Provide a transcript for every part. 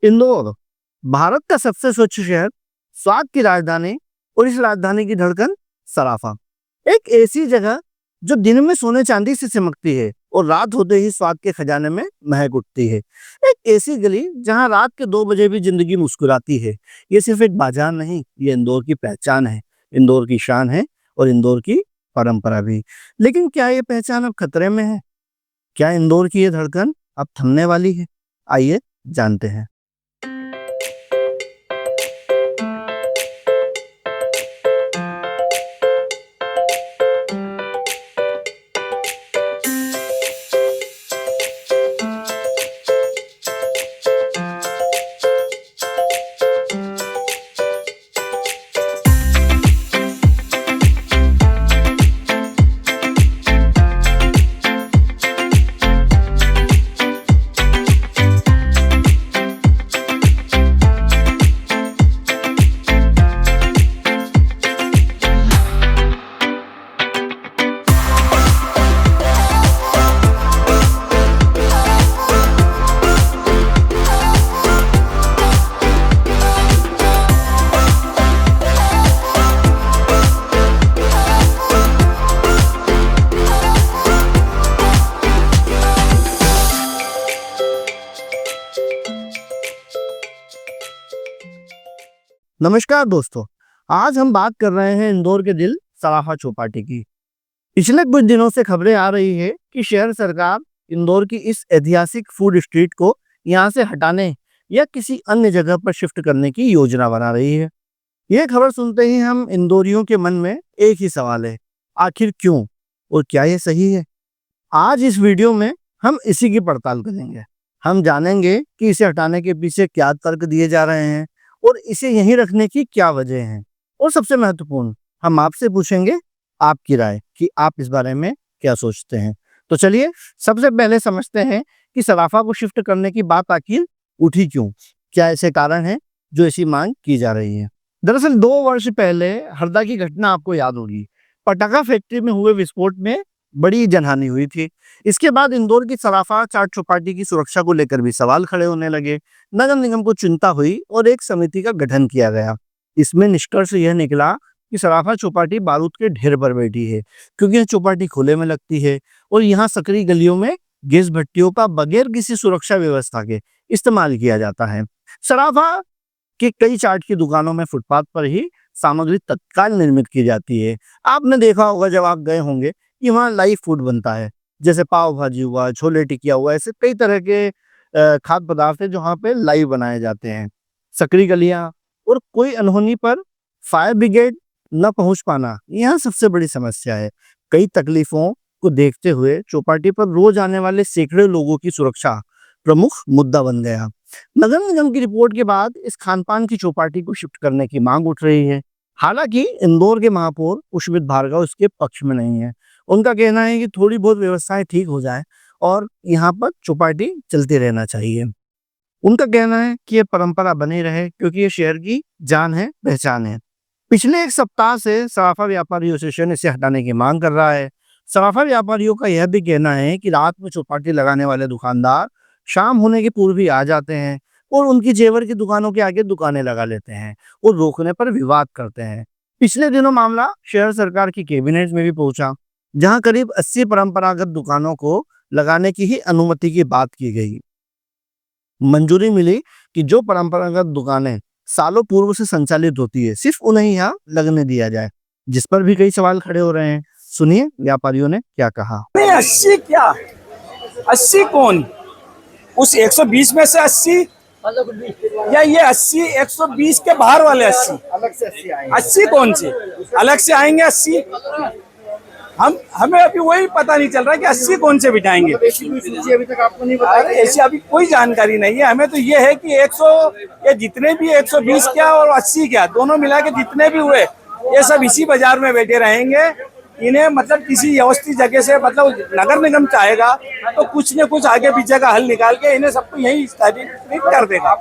इंदौर भारत का सबसे स्वच्छ शहर, स्वाद की राजधानी और इस राजधानी की धड़कन सराफा। एक ऐसी जगह जो दिन में सोने चांदी से चमकती है और रात होते ही स्वाद के खजाने में महक उठती है। एक ऐसी गली जहां रात के 2 बजे भी जिंदगी मुस्कुराती है। ये सिर्फ एक बाजार नहीं, ये इंदौर की पहचान है, इंदौर की शान है और इंदौर की परंपरा भी। लेकिन क्या ये पहचान अब खतरे में है? क्या इंदौर की ये धड़कन अब थमने वाली है? आइए जानते हैं। नमस्कार दोस्तों, आज हम बात कर रहे हैं इंदौर के दिल सराफा चौपाटी की। पिछले कुछ दिनों से खबरें आ रही है कि शहर सरकार इंदौर की इस ऐतिहासिक फूड स्ट्रीट को यहां से हटाने या किसी अन्य जगह पर शिफ्ट करने की योजना बना रही है। यह खबर सुनते ही हम इंदौरियों के मन में एक ही सवाल है, आखिर क्यों और क्या ये सही है? आज इस वीडियो में हम इसी की पड़ताल करेंगे। हम जानेंगे कि इसे हटाने के पीछे क्या तर्क दिए जा रहे हैं और इसे यहीं रखने की क्या वजह है। और सबसे महत्वपूर्ण, हम आपसे पूछेंगे आपकी राय कि आप इस बारे में क्या सोचते हैं। तो चलिए सबसे पहले समझते हैं कि सराफा को शिफ्ट करने की बात आखिर उठी क्यों। क्या ऐसे कारण हैं जो ऐसी मांग की जा रही है? दरअसल 2 वर्ष पहले हरदा की घटना आपको याद होगी। पटाखा फैक्ट्री में हुए विस्फोट में बड़ी जनहानि हुई थी। इसके बाद इंदौर की सराफा चाट चौपाटी की सुरक्षा को लेकर भी सवाल खड़े होने लगे। नगर निगम को चिंता हुई और एक समिति का गठन किया गया। इसमें निष्कर्ष यह निकला कि सराफा चौपाटी बारूद के ढेर पर बैठी है, क्योंकि यह चौपाटी खुले में लगती है और यहाँ सकरी गलियों में गैस भट्टियों का बगैर किसी सुरक्षा व्यवस्था के इस्तेमाल किया जाता है। सराफा के कई चाट की दुकानों में फुटपाथ पर ही सामग्री तत्काल निर्मित की जाती है। आपने देखा होगा जब आप गए होंगे कि वहाँ लाइव फूड बनता है, जैसे पाव भाजी हुआ, छोले टिकिया हुआ, ऐसे कई तरह के खाद्य पदार्थ है जो वहाँ पे लाइव बनाए जाते हैं। सकरी गलियां और कोई अनहोनी पर फायर ब्रिगेड न पहुंच पाना यहाँ सबसे बड़ी समस्या है। कई तकलीफों को देखते हुए चौपाटी पर रोज आने वाले सैकड़ों लोगों की सुरक्षा प्रमुख मुद्दा बन गया। नगर निगम की रिपोर्ट के बाद इस खान पान की चौपाटी को शिफ्ट करने की मांग उठ रही है। हालांकि इंदौर के महापौर पुष्पित भार्गव इसके पक्ष में नहीं है। उनका कहना है कि थोड़ी बहुत व्यवस्थाएं ठीक हो जाए और यहाँ पर चौपाटी चलती रहना चाहिए। उनका कहना है कि ये परंपरा बनी रहे, क्योंकि ये शहर की जान है, पहचान है। पिछले एक सप्ताह से सराफा व्यापारी एसोसिएशन इसे हटाने की मांग कर रहा है। सराफा व्यापारियों का यह भी कहना है कि रात में चौपाटी लगाने वाले दुकानदार शाम होने के पूर्व ही आ जाते हैं और उनकी जेवर की दुकानों के आगे दुकानें लगा लेते हैं और रोकने पर विवाद करते हैं। पिछले दिनों मामला शहर सरकार की कैबिनेट में भी पहुंचा, जहां करीब 80 परंपरागत दुकानों को लगाने की ही अनुमति की बात की गई। मंजूरी मिली कि जो परंपरागत दुकानें सालों पूर्व से संचालित होती है, सिर्फ उन्हें यहाँ लगने दिया जाए, जिस पर भी कई सवाल खड़े हो रहे हैं। सुनिए व्यापारियों ने क्या कहा। 80 क्या, 80 कौन? उस 120 में से 80 या ये 80 120 के बाहर वाले 80 अलग से 80 आएंगे। 80 कौन से अलग से आएंगे? 80 हमें अभी वही पता नहीं चल रहा है कि 80 कौन से बिठाएंगे। अभी तक आपको नहीं पता? ऐसी अभी कोई जानकारी नहीं है हमें। तो ये है कि 100 ये जितने भी 120 क्या और 80 क्या, दोनों मिला के जितने भी हुए, ये सब इसी बाजार में बैठे रहेंगे। इन्हें मतलब किसी व्यवस्थित जगह से, मतलब नगर निगम चाहेगा तो कुछ न कुछ आगे पीछे का हल निकाल के इन्हें सबको यही स्थापित कर देगा।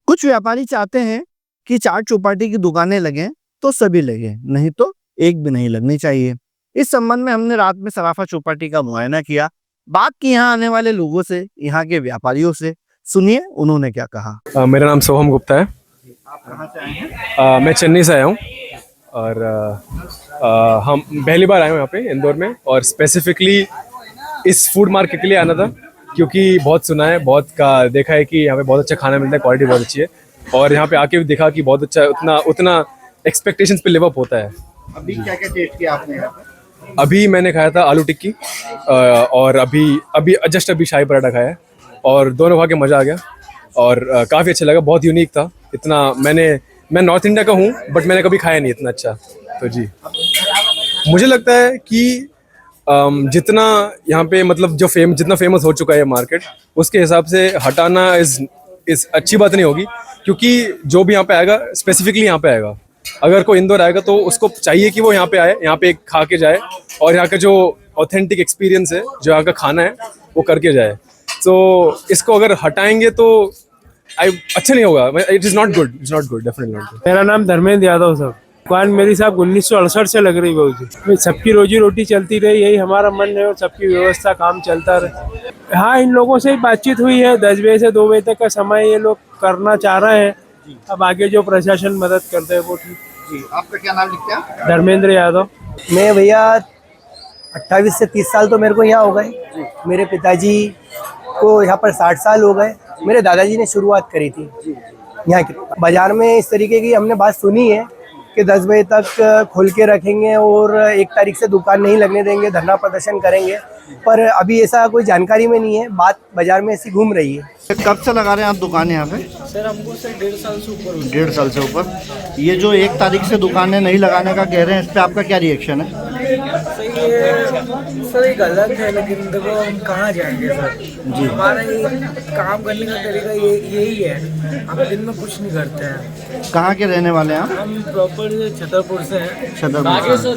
कुछ व्यापारी चाहते हैं कि चाट चौपाटी की दुकानें लगे तो सभी लगे, नहीं तो एक भी नहीं लगनी चाहिए। इस संबंध में हमने रात में सराफा चौपाटी का मुआयना किया, बात की यहाँ आने वाले लोगों से, यहाँ के व्यापारियों से। सुनिए उन्होंने क्या कहा। मेरा नाम सोहम गुप्ता है। आप कहाँ से आए हैं? मैं चेन्नई से आया हूँ और हम पहली बार आए हैं यहाँ पे इंदौर में, और स्पेसिफिकली इस फूड मार्केट के लिए आना था क्योंकि बहुत सुना है, बहुत का देखा है कि यहाँ पे बहुत अच्छा खाना मिलता है, क्वालिटी बहुत अच्छी है, और यहाँ पे आके भी देखा कि बहुत अच्छा उतना उतना एक्सपेक्टेशंस पे लिव अप होता है। अभी क्या क्या टेस्ट किया आपने यहाँ पे? अभी मैंने खाया था आलू टिक्की और अभी अभी जस्ट अभी शाही पराठा खाया है, और दोनों खा के मज़ा आ गया और काफ़ी अच्छा लगा, बहुत यूनिक था। इतना मैं नॉर्थ इंडिया का हूँ बट मैंने कभी खाया नहीं इतना अच्छा। तो जी मुझे लगता है कि जितना यहाँ पे मतलब जितना फेमस हो चुका है मार्केट, उसके हिसाब से हटाना इस अच्छी बात नहीं होगी, क्योंकि जो भी यहाँ पे आएगा स्पेसिफिकली यहाँ पे आएगा। अगर कोई इंदौर आएगा तो उसको चाहिए कि वो यहाँ पे आए, यहाँ पे खा के जाए और यहाँ का जो ऑथेंटिक एक्सपीरियंस है, जो यहाँ का खाना है, वो करके जाए। तो इसको अगर हटाएंगे तो अच्छा नहीं होगा। It is not good, it's not good, definitely not good. मेरा नाम धर्मेंद्र यादव सर। दुकान मेरी साहब 1968 से लग रही बहुत। सबकी रोजी रोटी चलती रही, यही हमारा मन है, और सबकी व्यवस्था काम चलता रहे। हाँ, इन लोगों से ही बातचीत हुई है, 10 बजे से 2 बजे तक का समय ये लोग करना चाह रहे हैं। अब आगे जो प्रशासन मदद करते हैं वो ठीक। जी, आपका क्या नाम लिखते हैं? धर्मेंद्र यादव। मैं भैया 28 से 30 साल तो मेरे को यहाँ हो गए। मेरे पिताजी को यहाँ पर 60 साल हो गए। मेरे दादाजी ने शुरुआत करी थी यहाँ की। बाजार में इस तरीके की हमने बात सुनी है कि 10 बजे तक खोल के रखेंगे और 1 तारीख से दुकान नहीं लगने देंगे, धरना प्रदर्शन करेंगे, पर अभी ऐसा कोई जानकारी में नहीं है। बात बाजार में ऐसी घूम रही है। कब से लगा रहे हैं आप दुकान यहाँ पे? सर हमको सर 1.5 साल से ऊपर हो 1.5 साल से ऊपर। ये जो 1 तारीख से दुकानें नहीं लगाने का कह रहे हैं, इस पे आपका क्या रिएक्शन है? सही है सर, ये गलत है, लेकिन देखो हम कहाँ जाएंगे सर जी। हमारा ये काम करने का तरीका यही है, हम दिन में कुछ नहीं करते हैं। कहाँ के रहने वाले हैं आप? हम प्रॉपर छतरपुर से हैं। छतरपुर से।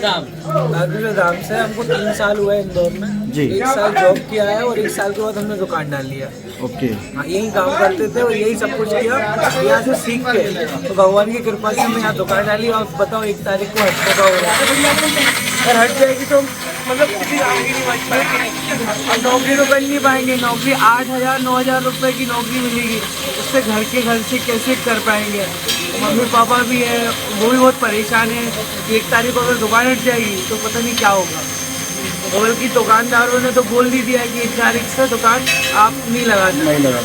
धाम से। हमको 3 साल हुआ है इंदौर में जी। 1 साल जॉब किया है और 1 साल के बाद हमने दुकान डाल लिया। ओके। हाँ, यही काम करते थे और यही सब कुछ किया। यहाँ से सीख के तो भगवान की कृपा से हमने यहाँ दुकान डाली। और बताओ 1 तारीख को हटने का हो रहा है, अगर हट जाएगी तो मतलब किसी काम की नहीं बच पाएगी। और नौकरी तो कर नहीं पाएंगे। नौकरी 8,000-9,000 रुपये की नौकरी मिलेगी, उससे घर के खर्चे कैसे कर पाएंगे? मम्मी पापा भी है, वो भी बहुत परेशान है। 1 तारीख को अगर दुकान हट जाएगी तो पता नहीं क्या होगा। बल्कि दुकानदारों ने तो बोल ही दिया कि 1 तारीख से दुकान आप नहीं लगा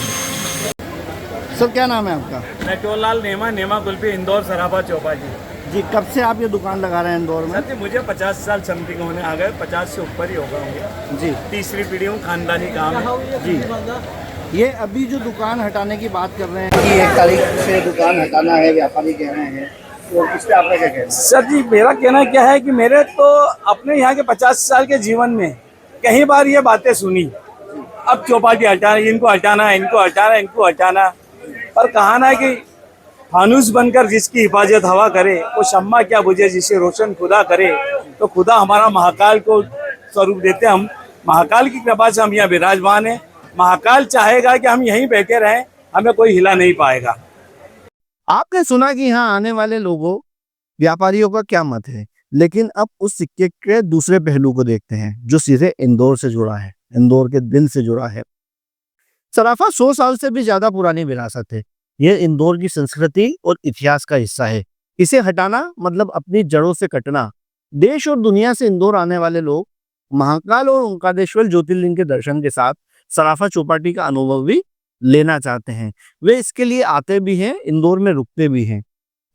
सर क्या नाम है आपका? नटोलाल नेमा कुल्फी, इंदौर सराफा चौपाटी। जी, कब से आप ये दुकान लगा रहे हैं इंदौर में? सर जी मुझे 50 साल समथिंग होने आ गए, 50 से ऊपर ही होगा होंगे जी। तीसरी पीढ़ी हूँ, खानदानी काम है जी। ये अभी जो दुकान हटाने की बात कर रहे हैं कि 1 तारीख से दुकान हटाना है, व्यापारी कह रहे हैं, तो इस पे आपका क्या कहना है? सर जी मेरा कहना क्या है कि मेरे तो अपने यहाँ के 50 साल के जीवन में कई बार ये बातें सुनी, अब चौपाटी हटाना, इनको हटाना, इनको हटाना, इनको हटाना, पर कहा ना कि फानूस बनकर जिसकी हिफाजत हवा करे, वो शम्मा क्या बुझे जिसे रोशन खुदा करे। तो खुदा हमारा महाकाल को स्वरूप देते, हम महाकाल की कृपा से हम यहाँ विराजमान हैं। महाकाल चाहेगा कि हम यहीं बैठे रहें, हमें कोई हिला नहीं पाएगा। आपने सुना कि यहाँ आने वाले लोगों व्यापारियों का क्या मत है, लेकिन अब उस सिक्के के दूसरे पहलू को देखते हैं जो सीधे इंदौर से जुड़ा है, इंदौर के दिल से जुड़ा है। सराफा 100 साल से भी ज्यादा पुरानी विरासत है। यह इंदौर की संस्कृति और इतिहास का हिस्सा है। इसे हटाना मतलब अपनी जड़ों से कटना। देश और दुनिया से इंदौर आने वाले लोग महाकाल और ओंकारेश्वर ज्योतिर्लिंग के दर्शन के साथ सराफा चौपाटी का अनुभव भी लेना चाहते हैं। वे इसके लिए आते भी हैं, इंदौर में रुकते भी हैं।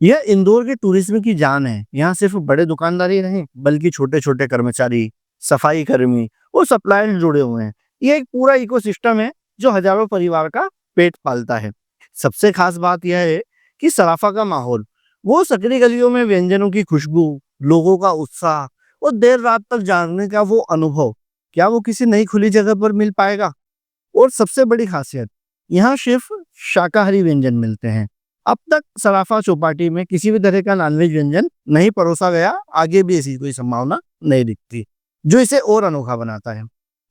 यह इंदौर के टूरिज्म की जान है। यहाँ सिर्फ बड़े दुकानदार ही नहीं, बल्कि छोटे छोटे कर्मचारी, सफाई कर्मी और सप्लायर जुड़े हुए हैं। यह एक पूरा इकोसिस्टम है जो हजारों परिवार का पेट पालता है। सबसे खास बात यह है कि सराफा का माहौल, वो सकरी गलियों में व्यंजनों की खुशबू, लोगों का उत्साह और देर रात तक जागने का वो अनुभव, क्या वो किसी नई खुली जगह पर मिल पाएगा? और सबसे बड़ी खासियत, यहाँ सिर्फ शाकाहारी व्यंजन मिलते हैं। अब तक सराफा चौपाटी में किसी भी तरह का नॉनवेज व्यंजन नहीं परोसा गया, आगे भी ऐसी कोई संभावना नहीं दिखती, जो इसे और अनोखा बनाता है।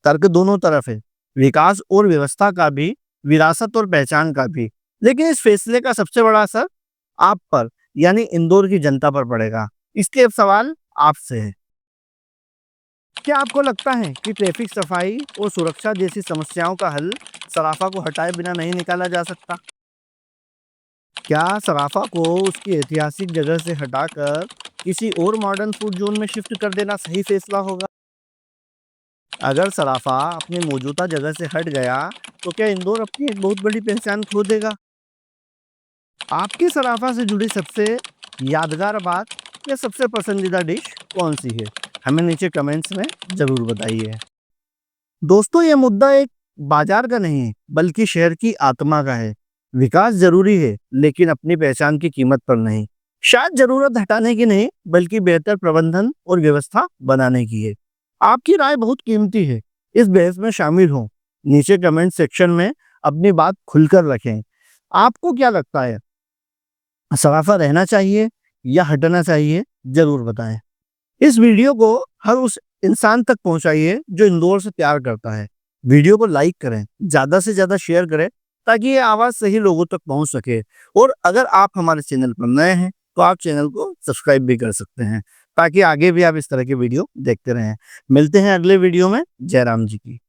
तर्क दोनों तरफ है, विकास और व्यवस्था का भी, विरासत और पहचान का भी। लेकिन इस फैसले का सबसे बड़ा असर आप पर, यानी इंदौर की जनता पर पड़ेगा। इसके अब सवाल आपसे है, क्या आपको लगता है कि ट्रैफिक, सफाई और सुरक्षा जैसी समस्याओं का हल सराफा को हटाए बिना नहीं निकाला जा सकता? क्या सराफा को उसकी ऐतिहासिक जगह से हटाकर किसी और मॉडर्न फूड जोन में शिफ्ट कर देना सही फैसला होगा? अगर सराफा अपनी मौजूदा जगह से हट गया तो क्या इंदौर अपनी एक बहुत बड़ी पहचान खो देगा? आपकी सराफा से जुड़ी सबसे यादगार बात या सबसे पसंदीदा डिश कौन सी है? हमें नीचे कमेंट्स में जरूर बताइए। दोस्तों, ये मुद्दा एक बाजार का नहीं बल्कि शहर की आत्मा का है। विकास जरूरी है लेकिन अपनी पहचान की कीमत पर नहीं। शायद जरूरत हटाने की नहीं बल्कि बेहतर प्रबंधन और व्यवस्था बनाने की है। आपकी राय बहुत कीमती है, इस बहस में शामिल हों। नीचे कमेंट सेक्शन में अपनी बात खुलकर रखें। आपको क्या लगता है, सराफा रहना चाहिए या हटना चाहिए? जरूर बताएं। इस वीडियो को हर उस इंसान तक पहुंचाइए जो इंदौर से प्यार करता है। वीडियो को लाइक करें, ज्यादा से ज्यादा शेयर करें ताकि ये आवाज सही लोगों तक पहुंच सके। और अगर आप हमारे चैनल पर नए हैं तो आप चैनल को सब्सक्राइब भी कर सकते हैं ताकि आगे भी आप इस तरह के वीडियो देखते रहें। मिलते हैं अगले वीडियो में। जय राम जी की।